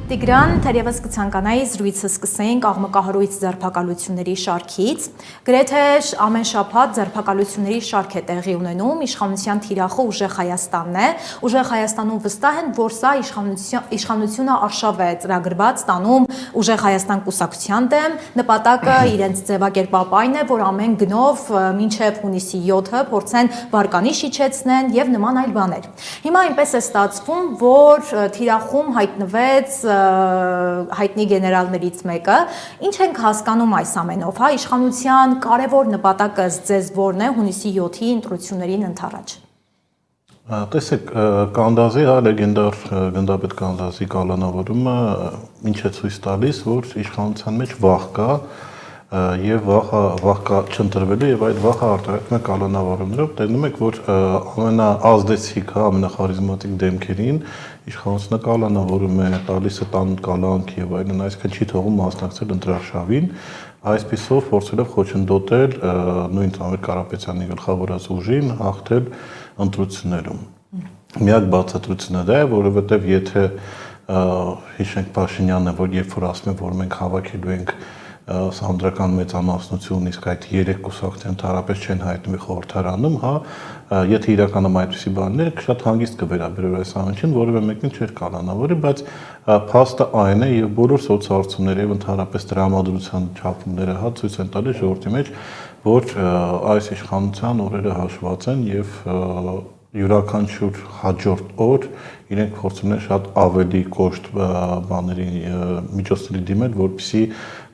Տիգրան, թերևս կցանկանայի զրույցը սկսենք աղմկահարույց ձերբակալությունների շարքից։ Գրեթե ամեն շաբաթ ձերբակալությունների շարք է տեղի ունենում, իշխանության թիրախը ուժեղ Հայաստանն է։ Ուժեղ Հայաստանում վստահ են, որ սա իշխանությունը արշավ է ծրագրված տանում ուժեղ Հայաստան կուսակցության դեմ, նպատակը իրենց ձևակերպապ այն է, որ ամեն գնով մինչև հունիսի 7-ը փորձեն վարկանիշ իջեցնեն եւ նման այլ բաներ։ Հիմա այնպես է ստացվում, որ թիրախում հայտնվեց հայտնի գեներալներից մեկը, ինչ ենք հասկանում այս ամենով, հա, իշխանության կարևոր նպատակը ձեզ որն է հունիսի 7-ի ընտրություններին ընդառաջ։ Տեսեք, Կանդազի, հա, լեգենդար գնդապետ Կանդազի կալանավորումը ինչ է ցույց տալիս, որ իշխանության մեջ վախ կա եւ վախ կա չընտրվելու եւ այդ վախը արտահայտվում է կալանավորումներով։ Տեսնում եք, որ ամենաազդեցիկ, հա, ամենախարիզմատիկ դեմքերին իշխանությունը կալանավորում է, տալիս է տան կալանք եւ այլն, այսինքն չի թողում մասնակցել ընտրարշավին, այսպիսով փորձելով խոչընդոտել նույն Ծամեր Կարապետյանի գլխավորած ուժին հաղթել ընտրություններում։ Միակ բացատրությունը դա է, որովհետեւ եթե հիշենք Փաշինյանը, որ երբ որ ասում է, որ մենք հավաքելու ենք սանդրական մեծամասնություն, իսկ այդ 3 կուսակցության ընդհանրապես չեն հայտնվի խորհրդարանում, հա, եթե իրականում այդպիսի բաներ շատ հանգիստ կվերաբերվի այս ամենին, որևէ մեկին չէր կանանավորի, բայց փաստը այն է եւ բոլոր սոցհարցումները եւ ընդհանրապես դրամատրության չափումները հա ցույց են տալիս ժողովրդի մեջ, որ այս իշխանության օրերը հաշված են եւ յուրաքանչյուր հաջորդ օր իրենք փորձում են շատ ավելի կոշտ բաների միջոցների դիմել, որպեսզի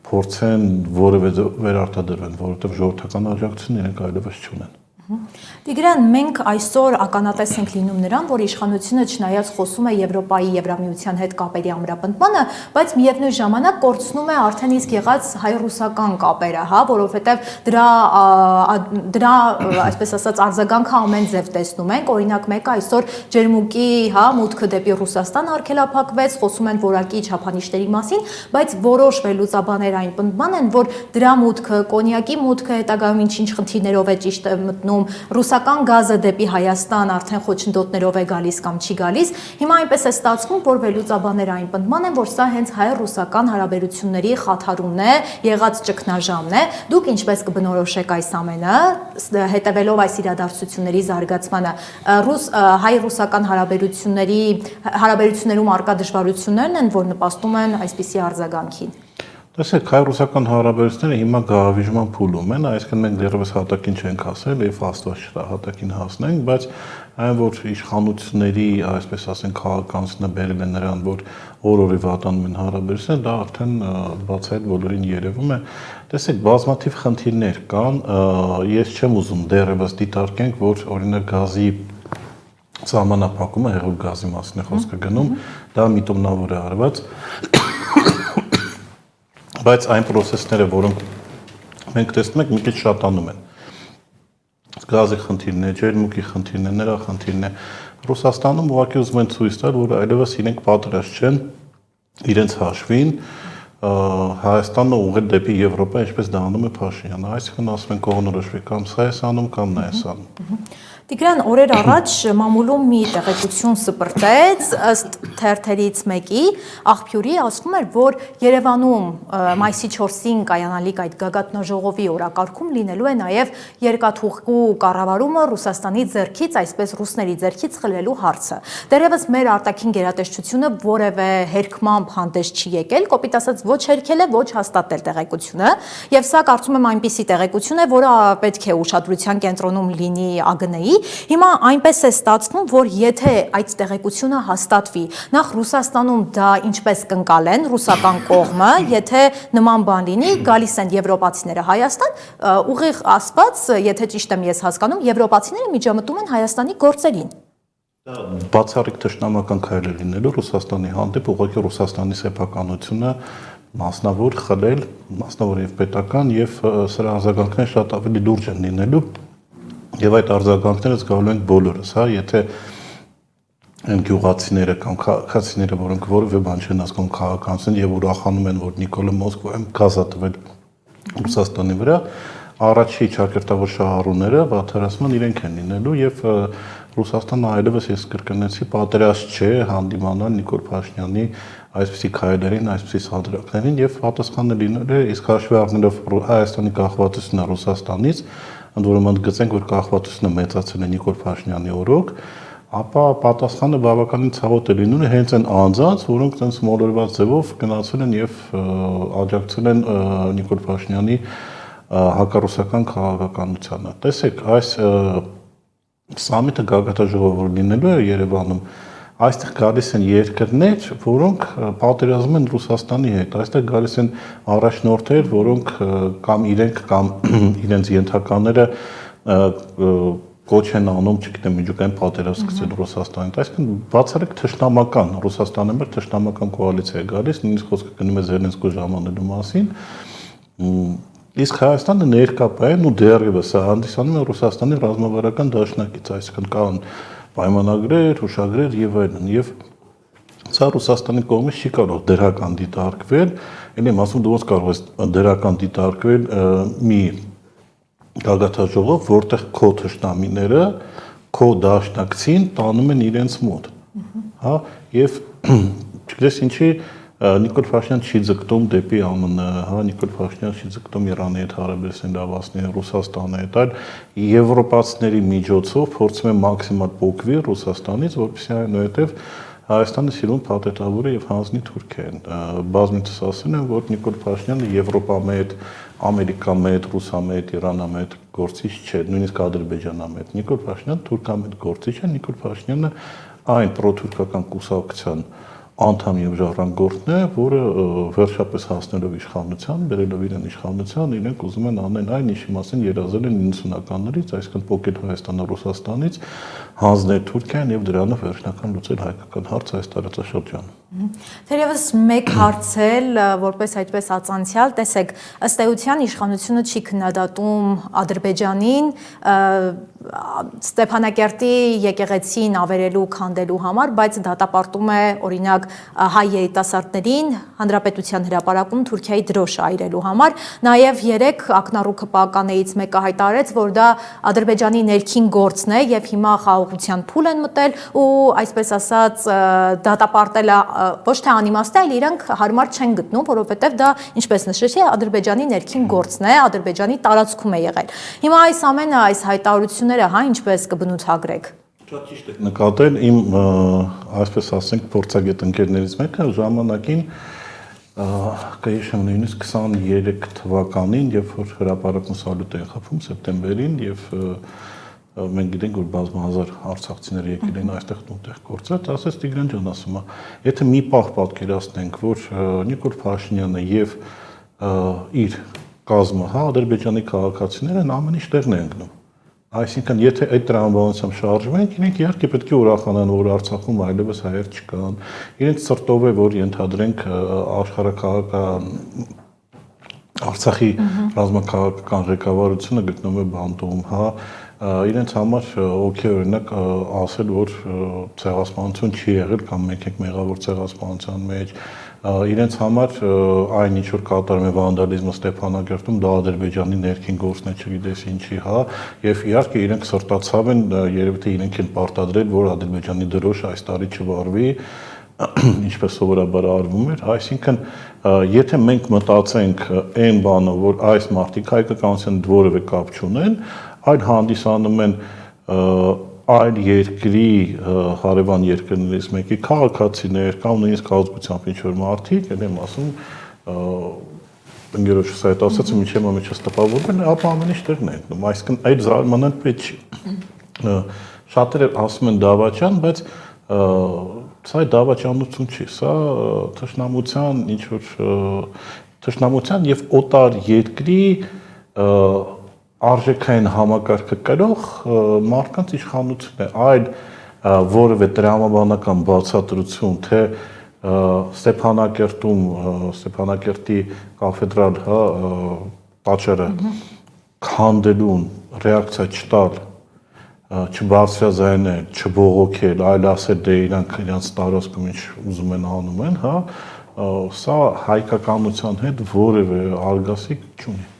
փորձեն որևէ վերարտադրվեն, որովհետև ժողովրդական աջակցություն իրենք այլևս չունեն։ Տիգրան, մենք այսօր ականատես ենք լինում նրան, որ իշխանությունը չնայած խոսում է Եվրոպայի Եվրամիության հետ կապերի ամրապնդմանը, բայց միևնույն ժամանակ կորցնում է արդեն իսկ եղած հայ-ռուսական կապերը, հա, որովհետև դրա այսպես ասած արձագանքը ամեն ձև տեսնում ենք, օրինակ մեկը այսօր ջերմուկի, հա, մուտքը դեպի Ռուսաստան արգելափակվեց, խոսում են որակի չափանիշների մասին, բայց որոշ վերլուծաբաներ այն պնդման են, որ դրա մուտքը, կոնյակի մուտքը հետագայում ինչ խնդիրներով է ճիշտ մտնում, ռուսական գազը դեպի Հայաստան արդեն խոչընդոտներով է գալիս կամ չի գալիս։ Հիմա այնպես է ստացվում, որ վերլուծաբանները այն պնդման են, որ սա հենց հայ-ռուսական հարաբերությունների խաթարումն է, եղած ճգնաժամն է։ Դուք ինչպես կբնորոշեք այս ամենը, հետևելով այս իրադարձությունների զարգացմանը, հայ-ռուսական հարաբերություններում առկա դժվարություններն են, որ նպաստում են այսպիսի արձագանքին։ Տեսեք, հայ-ռուսական հարաբերությունները հիմա գահավիժման փուլում են, այսինքն մենք դեռևս հատակին չենք հասել եւ աստված չտա հատակին հասնենք, բայց այն որ իշխանությունների, այսպես ասենք, քաղաքականությունը բերել է նրան, որ օր-օրի վատանում են հարաբերությունները, դա արդեն բացահայտ բոլորին երևում է։ Տեսեք, բազմաթիվ խնդիրներ կան, ես չեմ ուզում դեռևս դիտարկենք, որ օրինակ գազի սահմանափակումը, հեղուկ գազի մասին է խոսքը գնում, դա միտումնավոր է արված, բայց այն պրոցեսները, որոնք մենք տեսնում ենք, մի քիչ շատանում են։ Գազի խնդիրն է, ջերմուկի խնդիրն է, նրա խնդիրն է։ Ռուսաստանում ուղղակի ուզում են ցույց տալ, որ այլևս իրենք պատրաստ չեն իրենց հաշվին Հայաստանը ուղղել դեպի Եվրոպա, ինչպես դա անում է Փաշինյանը, այսինքն ասում են կողմնորոշվի կամ սա է անում, կամ նա է անում։ Տիգրան, օրեր առաջ մամուլում մի տեղեկություն սպրտեց, ըստ թերթերից մեկի, աղբյուրի ասվում էր, որ Երևանում մայիսի 4-ին կայանալիք այդ գագաթնաժողովի օրակարգում լինելու է նաև երկաթուղու կառավարումը Ռուսաստանի ձեռքից, այսպես ռուսների ձեռքից խլելու հարցը։ Դեռևս մեր արտաքին գերատեսչությունը որևէ հերքմամբ հանդես չի եկել, կոպիտ ասած ոչ հերքել է, ոչ հաստատել տեղեկությունը, եւ սա կարծում եմ այնպիսի տեղեկություն է, որը պետք է ուշադրության կենտրոնում լինի ԱԳՆ-ի։ Հիմա այնպես է ստացվում, որ եթե այդ տեղեկությունը հաստատվի, նախ Ռուսաստանում դա ինչպես կընկալեն ռուսական կողմը, եթե նման բան լինի, գալիս են եվրոպացիները Հայաստան, ուղիղ ասված, եթե ճիշտ եմ ես հասկանում, եվրոպացիները միջամտում են Հայաստանի գործերին։ Դա բացառիկ թշնամական քայլ է լինելու Ռուսաստանի հանդեպ, ուղղակի Ռուսաստանի սեփականությունը մասնավոր խլել, մասնավոր եւ պետական, եւ սրա արձագանքները շատ ավելի լուրջ են լինելու։ Եվ այդ արձագանքները զգալու ենք բոլորս, հա, եթե այն գյուղացիները կամ քաղաքացիները, որոնք որևէ բան չեն հասկանում քաղաքականություն եւ ուրախանում են, որ Նիկոլը Մոսկվայում գազ է տվել Ռուսաստանի վրա, առաջի ճակերտավոր շահառուները վատթարացման իրենք են լինելու եւ Ռուսաստանը այլևս ես կրկնեցի պատրաստ չէ հանդիմանալ Նիկոլ Փաշինյանի այսպիսի քայլերին, այսպիսի սադրակներին եւ պատասխանը լինելու է իսկ հաշվի առնելով Հայաստանի կախվածությունը Ռուսաստանից, ընդ որում ընդգծենք, որ կախվածությունը մեծացել է Նիկոլ Փաշինյանի օրոք, ապա պատասխանը բավականին ցավոտ է լինում հենց այն անձանց, որոնք այնպես մոլորված ձևով գնացել են եւ աջակցել են Նիկոլ Փաշինյանի հակառուսական քաղաքականությանը։ Տեսեք, այս սամիթը գագաթաժողով լինելու է Երևանում, այստեղ գալիս են երկրներ, որոնք պատերազմում են Ռուսաստանի հետ, այստեղ գալիս են առաջնորդներ, որոնք կամ իրենք կամ իրենց ենթականները կոչ են անում, չգիտեմ, միջուկային պատերազմ սկսել Ռուսաստանից, այսինքն բացառիկ թշնամական, Ռուսաստանը մեր թշնամական կոալիցիա է գալիս, նույնիսկ խոսքը գնում է Զելենսկու ժամանելու մասին, իսկ Հայաստանը ներկա պայեն ու դեռևս հանդիսանում է Ռուսաստանի ռազմավարական դաշնակից, այսինքն կան պայմանագրեր, հուշագրեր եւ այլն, եւ սա Ռուսաստանի կողմից չի կարող դրական դիտարկվել, ելի եմ ասում, դու ոնց կարող ես դրական դիտարկվել մի գագաթաժողով, որտեղ քո թշնամիները, քո դաշնակցին տանում են իրենց մոտ, հա, եւ չգիտես ինչի Նիկոլ Փաշինյանը չի ձգտում դեպի ԱՄՆ, հա, Նիկոլ Փաշինյանը չի ձգտում Իրանի հետ հարաբերություններ լավացնել, Ռուսաստանի հետ, այլ եվրոպացիների միջոցով փորձում է մաքսիմալ փոկվի Ռուսաստանից, որպեսզի այնուհետև Հայաստանը սիրուն փաթեթավորը եւ հանձնի Թուրքիային։ Բազմիցս ասել են, որ Նիկոլ Փաշինյանը Եվրոպամետ, Ամերիկամետ, Ռուսամետ, Իրանամետ գործիչ չէ, նույնիսկ Ադրբեջանամետ։ Նիկոլ Փաշինյանը թուրքամետ գործիչ է, Նիկոլ Փաշինյանը այն պրոթուրքական կուսակցության անդամ եւ ժառանգորդն է, որը վերջապես հասնելով իշխանության, բերելով իրեն իշխանության, իրենք ուզում են անեն այն, ինչի մասին երազել են 90-ականներից, այսինքն փոկել Հայաստանը Ռուսաստանից, հանձնել Թուրքիան եւ դրանով վերջնական լուծել հայկական հարցը այս տարածաշրջանում։ Թերևս մեկ հարց էլ որպես այդպես ածանցյալ, տեսեք, ըստ էության իշխանությունը չի քննադատում Ադրբեջանին Ստեփանակերտի եկեղեցին ավերելու քանդելու համար, բայց դատապարտում է օրինակ հայ երիտասարդներին հանրապետության հրապարակում Թուրքիայի դրոշ այրելու համար, նաև երեք ակնառու քպականեից մեկը հայտարարեց, որ դա Ադրբեջանի ներքին գործն է եւ հիմա խաղաղության փուլ են մտել ու այսպես ասած դատապարտելը ոչ թե անիմաստ է, այլ իրանք հարմար չեն գտնում, որովհետեւ դա ինչպես նշեցի Ադրբեջանի ներքին գործն է, Ադրբեջանի տարածքում է եղել։ Հիմա այս ամենը, այս հայտարարությունները, հա, ինչպես կբնութագրեք։ Շատ ճիշտ եք նկատել, իմ այսպես ասենք փորձագետ ընկերներից մեկը ժամանակին կհիշեմ նույնիսկ 23 թվականին, երբ որ հրապարակում սալյուտ են խփում սեպտեմբերին եւ մենք գիտենք, որ բազմահազար արցախցիներ եկել են այստեղ տունտեղ գործած, ասես Տիգրան ջան ասում է, եթե մի պահ պատկերացնենք, որ Նիկոլ Փաշինյանը եւ իր կազմը, հա, Ադրբեջանի քաղաքացիները ամեն ինչ տեղն են գնում։ Այսինքն, եթե այդ տրամաբանությամբ շարժվենք, իրենք իհարկե պետք է ուրախանան, որ Արցախում այլևս հայեր չկան։ Իրենք սրտով է, որ ենթադրենք աշխարհաքաղաքական Արցախի ռազմաքաղաքական ղեկավարությունը գտնվում է բանտում, հա, իրենց համար օքեյ օրինակ ասել, որ ցեղասպանություն չի եղել կամ մենք ենք մեղավոր ցեղասպանության մեջ, իրենց համար այն ինչ որ կատարում է վանդալիզմը Ստեփանակերտում, դա Ադրբեջանի ներքին գործն է, չգիտես ինչի, հա, եւ իհարկե իրենք սրտացավ են, երևի թե իրենք են պարտադրել, որ Ադրբեջանի դրոշ այս տարի չվարվի, ինչպես սովորաբար արվում էր, այսինքն եթե մենք մտածենք այն բանը, որ այս մարդիկ հայկականության որևէ կապ չունեն, այլ հանդիսանում են այլ երկրի հարևան երկրներից մեկի քաղաքացիներ կամ նույնիսկ ազգությամբ ինչ-որ մարդիկ, ել եմ ասում, ընկերոջս այդ ասացը միջև մեջս տպավորվել, ապա ամեն ինչ տեղն է ընկնում, այսինքն այդ զարմանալ պետք չի։ Շատերը ասում են դավաճան, բայց սա դավաճանություն չի, սա թշնամության ինչ-որ թշնամության եւ օտար երկրի արժեքային համակարգը կրող մարդկանց իշխանություն է, այլ որևէ տրամաբանական բացատրություն, թե Ստեփանակերտում, Ստեփանակերտի կաֆեդրալ, հա, տաճարը քանդելուն ռեակցիա չտալ, չբարձրաձայնել, չբողոքել, այլ ասել դե իրանք տարածքում ինչ ուզում են անում են, հա, սա հայկականության հետ որևէ արգասիկ չունի։